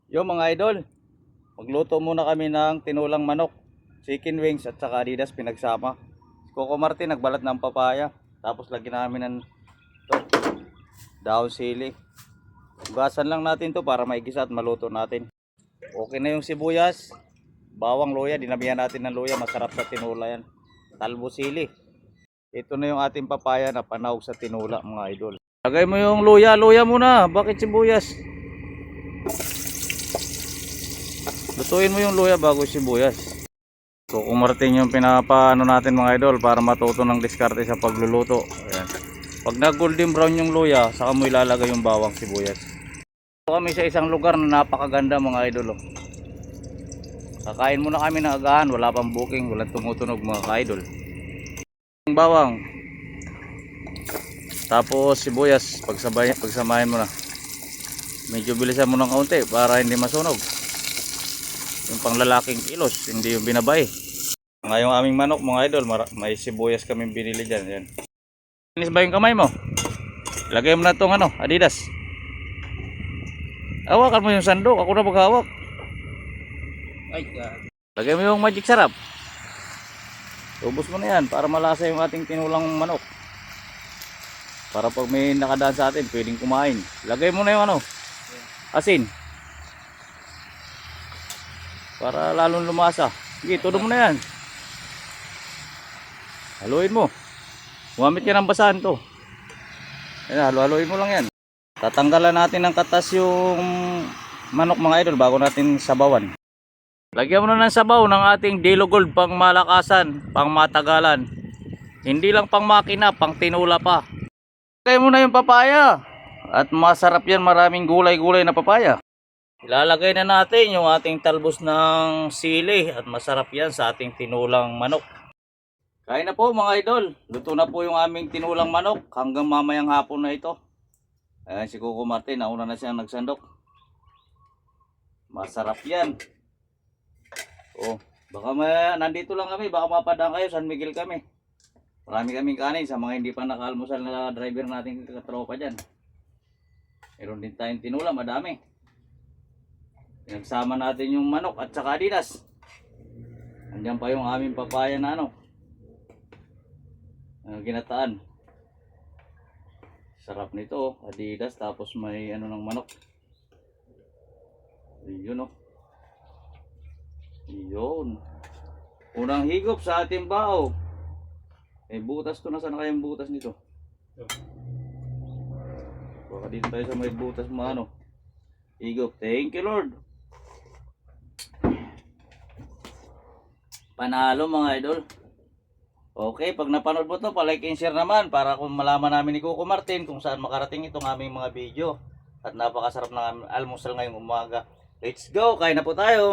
Yo mga idol, magluto muna kami ng tinulang manok, chicken wings at saka Adidas pinagsama. Si Coco Martin nagbalat ng papaya, tapos lagyan namin ng to, daon sili. Hugasan lang natin to para maigisa at maluto natin. Okay na yung sibuyas, bawang, luya, dinabihan natin ng luya, masarap sa tinula yan. Talbo sili. Ito na yung ating papaya na panahog sa tinula mga idol. Lagay mo yung luya, luya muna, bakit sibuyas? Lutuin mo yung luya bago sibuyas. So kung Martin yung pinapaano natin mga idol para matuto ng diskarte sa pagluluto. Ayan. Pag nag golden brown yung luya, saka mo ilalagay yung bawang sibuyas. So kami sa isang lugar na napakaganda mga idol. Oh. Kakain muna kami ng agahan, wala pang booking, walang tumutunog mga idol. Yung bawang. Tapos sibuyas, pagsamahin mo na. Medyo bilisan mo ng kaunti para hindi masunog. Yung panglalaking kilos, hindi yung binabay. Ngayong aming manok mga idol, may sibuyas kaming binili dyan. Yan. Linis ba yung kamay mo? Lagay mo na itong Adidas. Hawakan mo yung sandok, ako na maghawak. Ay God. Lagay mo yung magic sarap. Ubos mo na yan para malasa yung ating tinulang manok. Para pag may nakadaan sa atin, pwedeng kumain. Lagay mo na yung asin. Para lalong lumasa. Sige, tulo mo na yan. Haluin mo. Gumamit ka ng basahan to. Ayan, haluin mo lang yan. Tatanggalan natin ng katas yung manok mga idol bago natin sabawan. Lagyan mo na ng sabaw ng ating Dilo Gold pang malakasan, pang matagalan. Hindi lang pang makina, pang tinula pa. Lagay mo na yung papaya. At masarap yan, maraming gulay-gulay na papaya. Ilalagay na natin yung ating talbos ng sili at masarap yan sa ating tinulang manok. Kain na po mga idol. Luto na po yung aming tinulang manok hanggang mamayang hapon na ito. Ayan si Coco Martin, nauna na siyang nagsandok. Masarap yan. Oh, baka nandito lang kami, baka mapadaan kayo, San Miguel kami. Marami kaming kanin sa mga hindi pa nakaalmusal na driver natin katropa dyan. Meron din tayong tinula, madami. Pinagsama natin yung manok at saka Adidas. Andiyan pa yung aming papaya na ginataan. Sarap nito, Adidas tapos may ng manok. Yun Yun. Unang higop sa ating bao. Butas to, nasaan na kayang butas nito? Baka dito tayo sa may butas higop. Thank you Lord. Panalo mga idol. Okay, pag napanood mo to, pa-like and share naman para kung malaman namin ni Coco Martin kung saan makarating itong aming mga video. At napakasarap ng almusal ngayong umaga. Let's go, kain na po tayo.